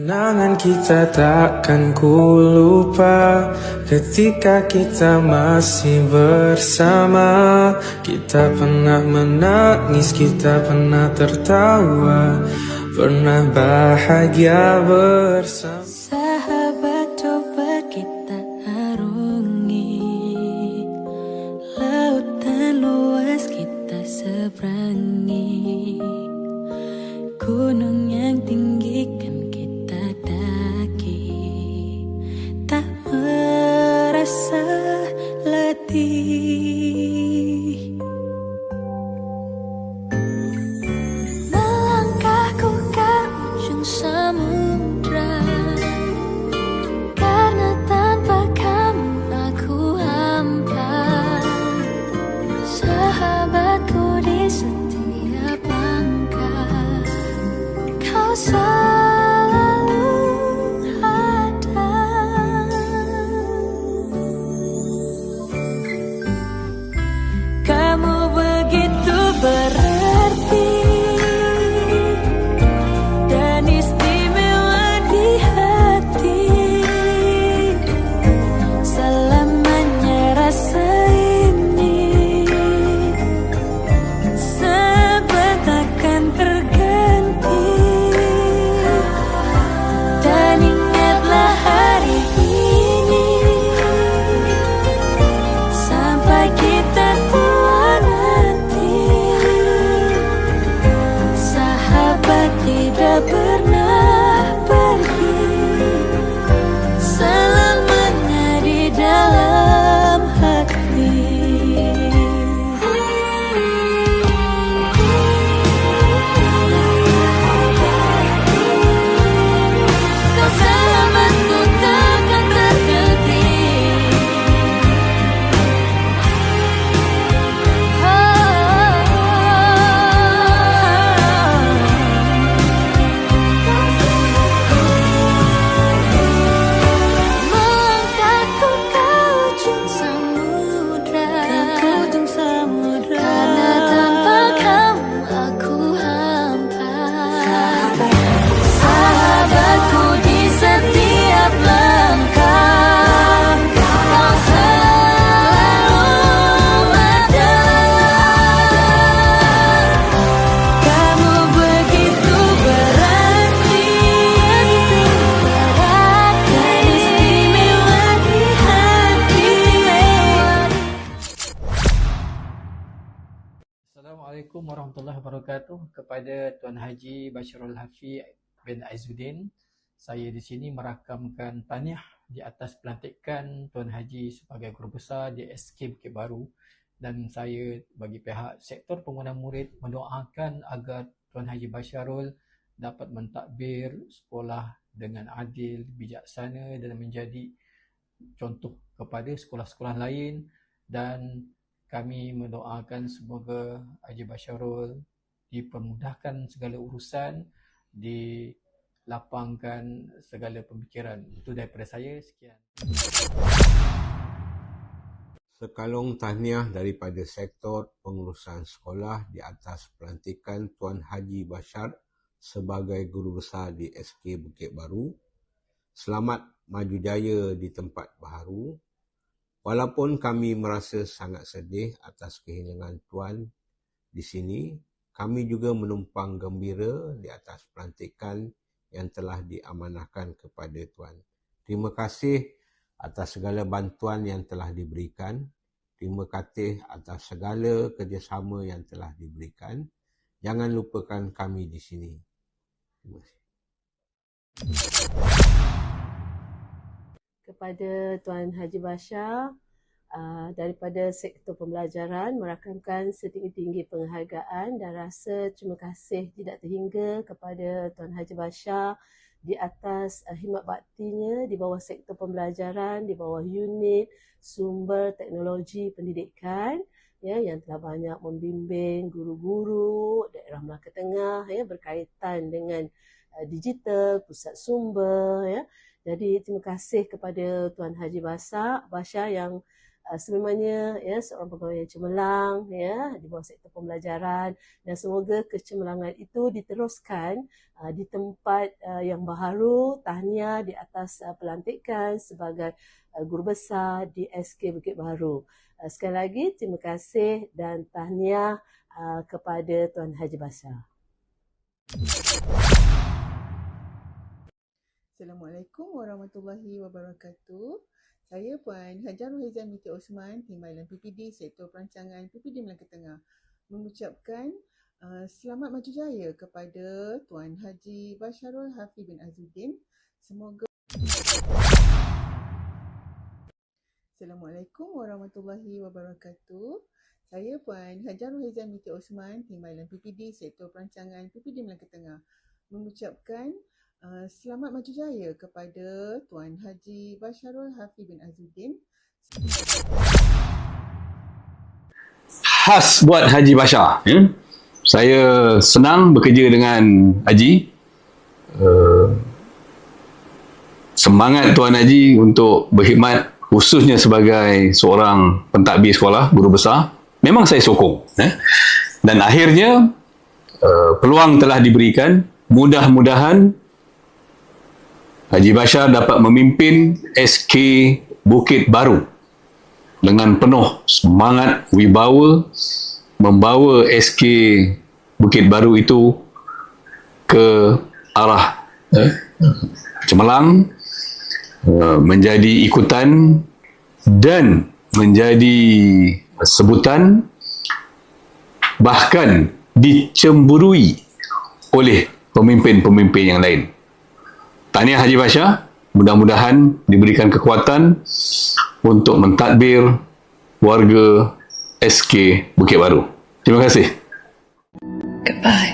Kenangan kita takkan ku lupa ketika kita masih bersama. Kita pernah menangis, kita pernah tertawa, pernah bahagia bersama. Sahabat, coba kita arungi lautan luas, kita seberangi gunung yang tinggi kan kita daki, tak merasa letih. Melangkahku ke ujung samudra, karena tanpa kamu aku hampa. Sahabatku di setiap langkah, kau selalu ada. Kamu begitu berarti dan istimewa di hati. Selamanya rasa ini sahabat akan terganti. Dan ingatlah hari ini sampai kita tua nanti, sahabat tidak pernah pergi, selamanya di dalam hati. Kau sahabatku takkan terganti. Melangkahku ke ujung samudra, karena tanpa kamu aku hampa. Sahabatku di setiap langkah, kau selalu ada. Kamu begitu berarti dan istimewa di hati. Assalamualaikum warahmatullahi wabarakatuh. Kepada Tuan Haji Bashirul Hafiz bin Aizuddin, saya di sini merakamkan tahniah di atas pelantikan Tuan Haji sebagai Guru Besar di SK Bukit Baru, dan saya bagi pihak sektor pengguna murid mendoakan agar Tuan Haji Bashirul dapat mentadbir sekolah dengan adil, bijaksana dan menjadi contoh kepada sekolah-sekolah lain. Dan kami mendoakan semoga Haji Bashirul dipermudahkan segala urusan, dilapangkan segala pemikiran. Itu daripada saya, sekian. Sekalung tahniah daripada sektor pengurusan sekolah di atas pelantikan Tuan Haji Bashar sebagai Guru Besar di SK Bukit Baru. Selamat maju jaya di tempat baharu. Walaupun kami merasa sangat sedih atas kehilangan Tuan di sini, kami juga menumpang gembira di atas pelantikan yang telah diamanahkan kepada Tuan. Terima kasih atas segala bantuan yang telah diberikan. Terima kasih atas segala kerjasama yang telah diberikan. Jangan lupakan kami di sini. Terima kasih. Kepada Tuan Haji Bashar, daripada sektor pembelajaran merakamkan setinggi-tinggi penghargaan dan rasa terima kasih tidak terhingga kepada Tuan Haji Bashar di atas khidmat baktinya di bawah sektor pembelajaran, di bawah unit sumber teknologi pendidikan, ya, yang telah banyak membimbing guru-guru daerah Melaka Tengah, ya, berkaitan dengan digital, pusat sumber, ya. Jadi terima kasih kepada Tuan Haji Bashar yang Sememangnya ya, seorang pegawai yang cemerlang ya, di bawah sektor pembelajaran, dan semoga kecemerlangan itu diteruskan di tempat yang baharu. Tahniah di atas pelantikan sebagai guru besar di SK Bukit Baru. Sekali lagi terima kasih dan tahniah kepada Tuan Haji Bashar. Assalamualaikum warahmatullahi wabarakatuh. Saya Puan Hajar Rohizan Binti Osman, Timbalan PPD Sektor Perancangan PPD Melaka Tengah, mengucapkan selamat maju jaya kepada Tuan Haji Basharul Hafiz bin Azuddin. Semoga Assalamualaikum warahmatullahi wabarakatuh. Saya Puan Hajar Rohizan Binti Osman, Timbalan PPD Sektor Perancangan PPD Melaka Tengah, mengucapkan selamat maju jaya kepada Tuan Haji Basharul Hafiz bin Azuddin. Khas buat Haji Bashar. Saya senang bekerja dengan Haji. Semangat Tuan Haji untuk berkhidmat, khususnya sebagai seorang pentadbir sekolah, guru besar, memang saya sokong. Dan akhirnya peluang telah diberikan. Mudah-mudahan Haji Bashar dapat memimpin SK Bukit Baru dengan penuh semangat, wibawa, membawa SK Bukit Baru itu ke arah cemerlang, menjadi ikutan dan menjadi sebutan, bahkan dicemburui oleh pemimpin-pemimpin yang lain. Tahniah Haji Bashar, mudah-mudahan diberikan kekuatan untuk mentadbir warga SK Bukit Baru. Terima kasih. Goodbye.